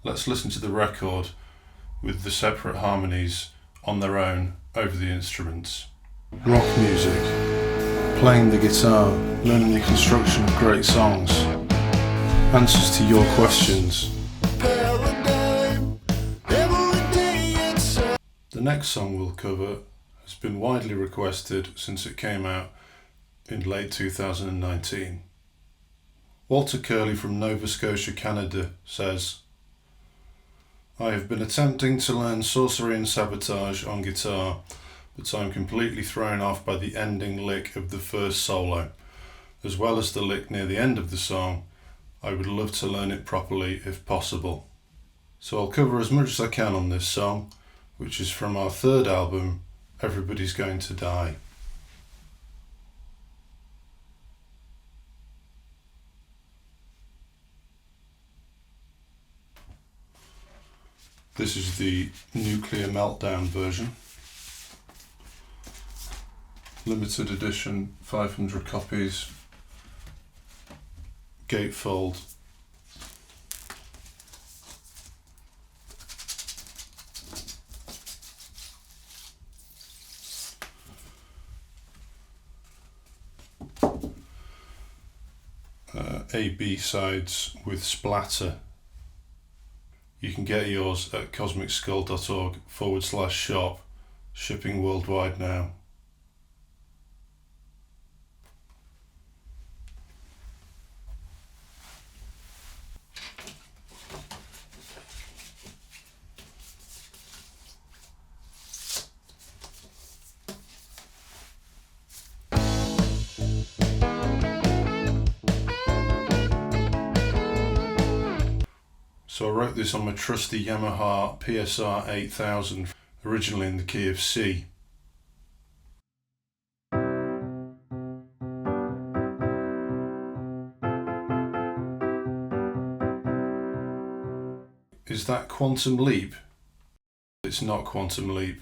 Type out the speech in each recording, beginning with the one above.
let's listen to the record with the separate harmonies on their own over the instruments. Rock music, playing the guitar, learning the construction of great songs, answers to your questions. The next song we'll cover has been widely requested since it came out in late 2019. Walter Curley from Nova Scotia, Canada says, I have been attempting to learn Sorcery and Sabotage on guitar, but I'm completely thrown off by the ending lick of the first solo, as well as the lick near the end of the song. I would love to learn it properly if possible. So I'll cover as much as I can on this song, which is from our third album, Everybody's Going to Die. This is the Nuclear Meltdown version. Limited edition, 500 copies, gatefold. A/B sides with splatter. You can get yours at cosmicskull.org/shop, shipping worldwide now. So I wrote this on my trusty Yamaha PSR 8000, originally in the key of C. Is that Quantum Leap? It's not Quantum Leap.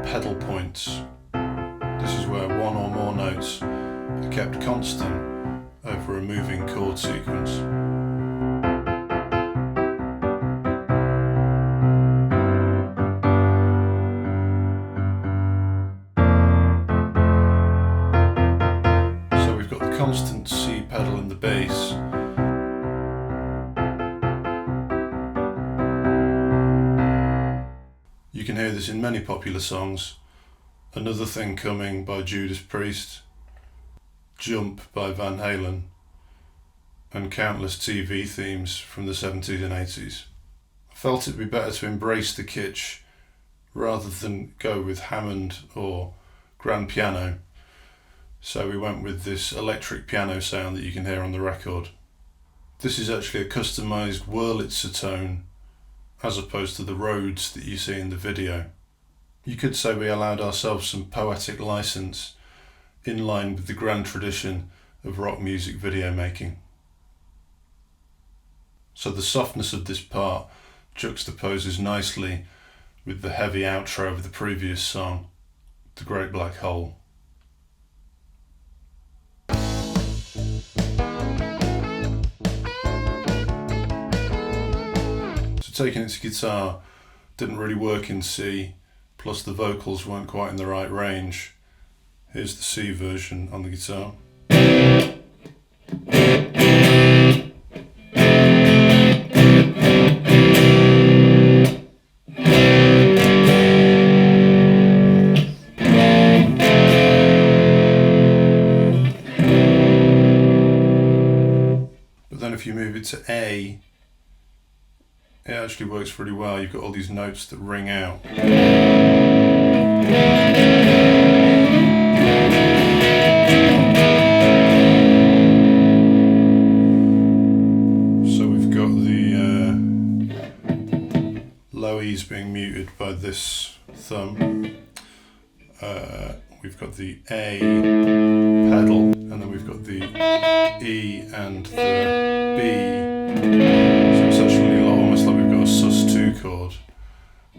Pedal points. This is where one or more notes are kept constant over a moving chord sequence. So we've got the constant C pedal in the bass. You can hear this in many popular songs. Another Thing Coming by Judas Priest, Jump by Van Halen, and countless TV themes from the 70s and 80s. I felt it'd be better to embrace the kitsch rather than go with Hammond or grand piano, so we went with this electric piano sound that you can hear on the record. This is actually a customised Wurlitzer tone as opposed to the Rhodes that you see in the video. You could say we allowed ourselves some poetic license in line with the grand tradition of rock music video making. So the softness of this part juxtaposes nicely with the heavy outro of the previous song, The Great Black Hole. So taking it to guitar didn't really work in C, plus the vocals weren't quite in the right range. Here's the C version on the guitar. But then if you move it to A, it actually works pretty well. You've got all these notes that ring out. Being muted by this thumb. We've got the A pedal, and then we've got the E and the B. So it's actually almost like we've got a sus2 chord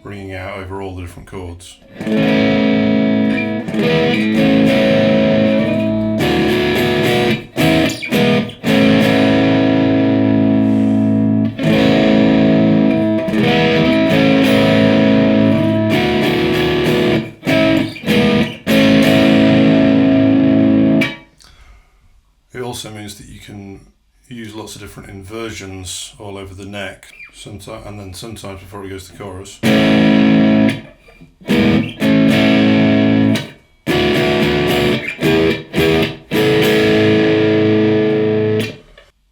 ringing out over all the different chords. different inversions all over the neck, sometimes, and then sometimes before he goes to the chorus.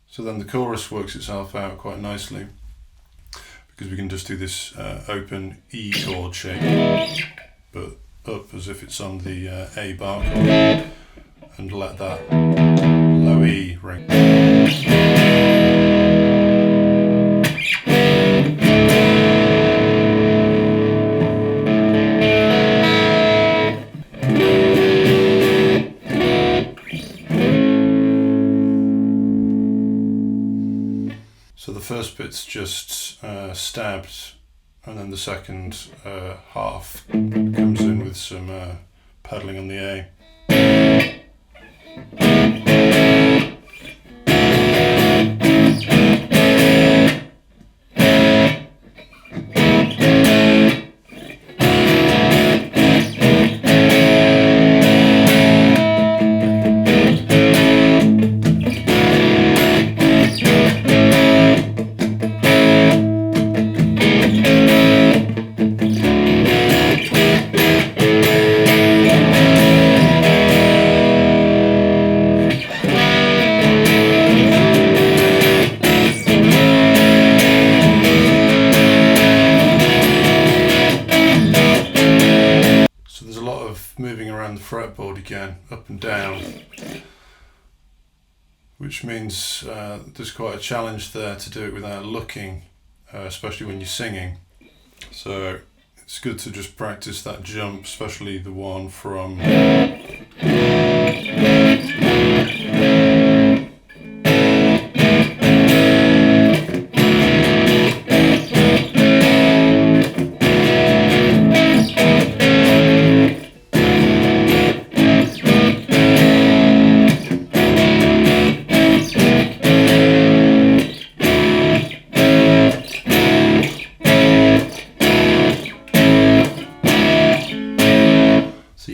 So then the chorus works itself out quite nicely, because we can just do this open E chord shape, but up as if it's on the A bar chord, and let that low E ring. So the first bit's just stabbed, and then the second half comes in with some paddling on the A. Moving around the fretboard again, up and down, which means there's quite a challenge there to do it without looking, especially when you're singing. So it's good to just practice that jump, especially the one from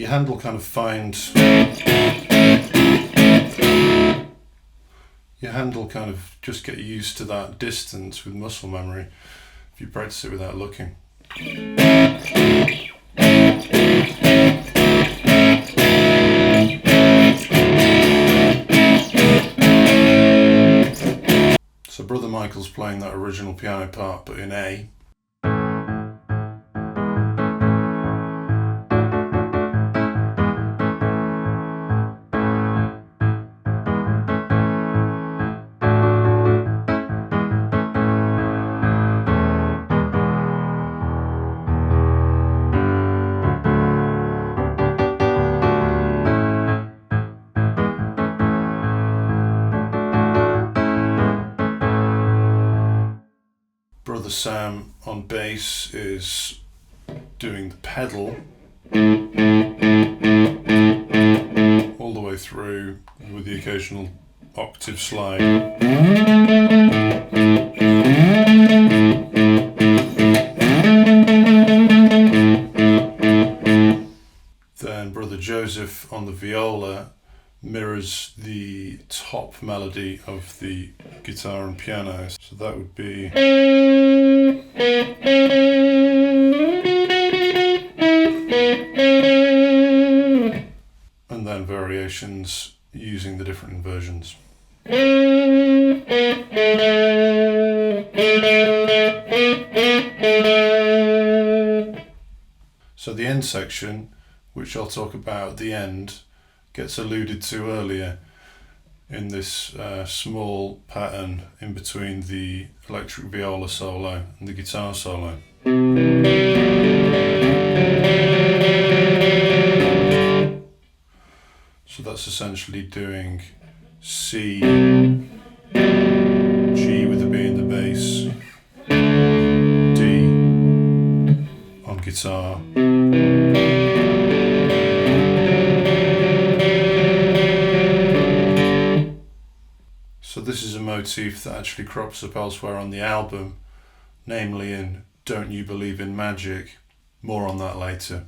hand will kind of your hand will kind of just get used to that distance with muscle memory if you practice it without looking. So Brother Michael's playing that original piano part but in A. Brother Sam on bass is doing the pedal all the way through with the occasional octave slide. Then Brother Joseph on the viola mirrors the top melody of the guitar and piano. So that would be and then variations using the different inversions. So the end section, which I'll talk about at the end, gets alluded to earlier in this small pattern in between the electric viola solo and the guitar solo. So that's essentially doing C, G with the B in the bass, D on guitar, so this is a motif that actually crops up elsewhere on the album, namely in Don't You Believe in Magic. More on that later.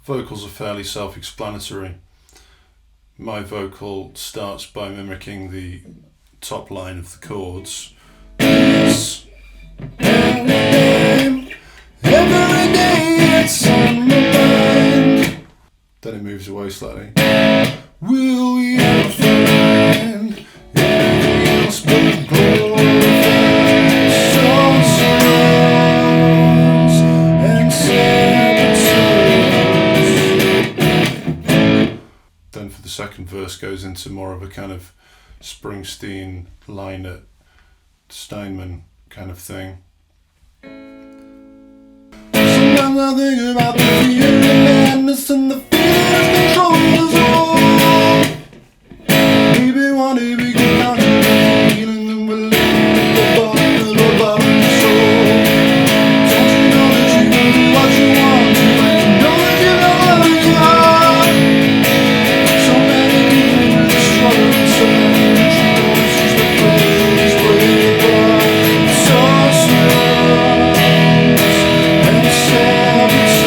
vocals are fairly self-explanatory. My vocal starts by mimicking the top line of the chords. Yes. Every day it's on my mind. Then it moves away slightly. Will we ever find anything else but glorified sorcerers and saboteurs? Then for the second verse goes into more of a kind of Springsteen, Lynott, Steinman kind of thing. Sometimes I think about the fear and madness and the fear that controls us all. Maybe one day we can conquer the feeling that we're living at the bottom of our soul. Don't you know that you can do what you want to, and you know that you know what you are. So many people do the struggle and so many rituals just to praise where you are. Sorcerers and saboteurs.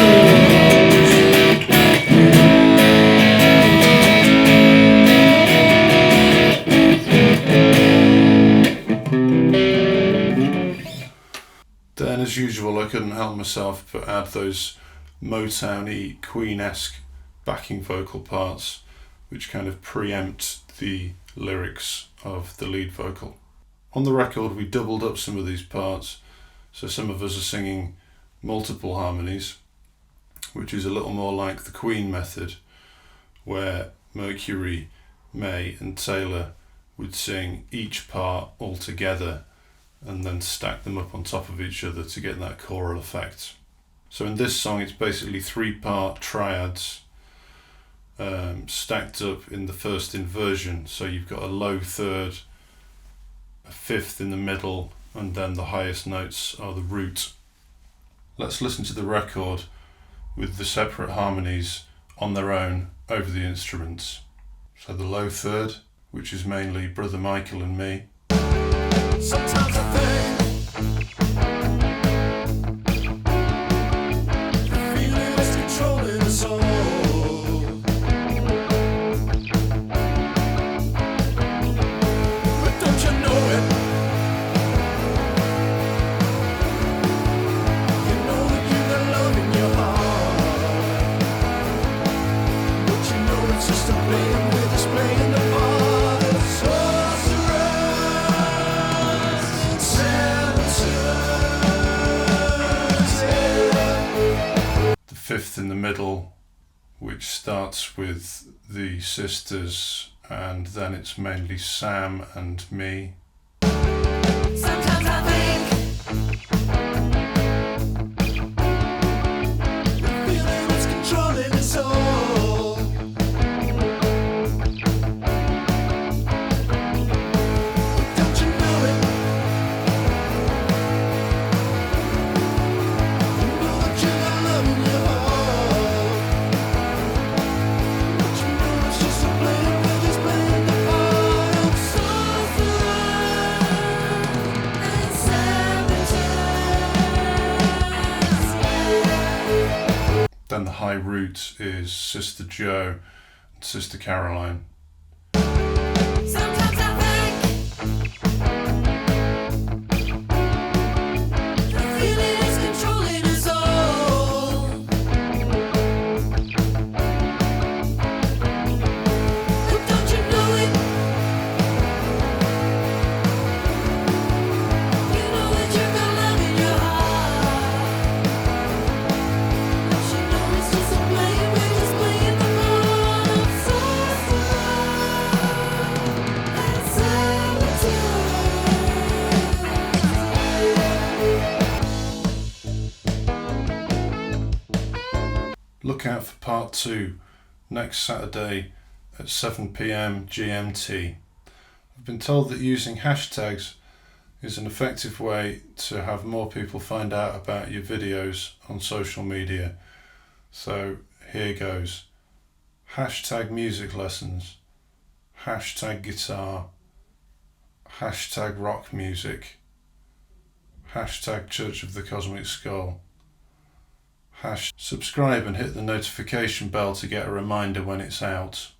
Then, as usual, I couldn't help myself but add those Motown-y, Queen-esque backing vocal parts, which kind of preempt the lyrics of the lead vocal. On the record, we doubled up some of these parts, so some of us are singing multiple harmonies, which is a little more like the Queen method, where Mercury, May and Taylor would sing each part all together and then stack them up on top of each other to get that choral effect. So in this song it's basically 3-part triads stacked up in the first inversion. So you've got a low third, a fifth in the middle, and then the highest notes are the root. Let's listen to the record with the separate harmonies on their own over the instruments. So the low third, which is mainly Brother Michael and me. Sometimes I think the feeling is controlling us all. But don't you know it? You know that you got love in your heart. But you know it's just a playing, we're just playing the part. Fifth in the middle, which starts with the sisters, and then it's mainly Sam and me. Sometimes I think the feeling is controlling us all. But don't you know it? You know that you got love in your heart. But you know it's just a play, we're just playing the part of sorcerer and sabotage. Then the high root is Sister Joe and Sister Caroline. Sometimes I think the feeling is controlling us all. But don't you know it? You know that you got love in your heart. But you know it's just a play, we're just playing the part of Look out for part 2 next Saturday at 7 p.m. GMT. I've been told that using hashtags is an effective way to have more people find out about your videos on social media. So here goes. Hashtag music lessons, hashtag guitar, hashtag rock music, hashtag Church of the Cosmic Skull, Subscribe and hit the notification bell to get a reminder when it's out.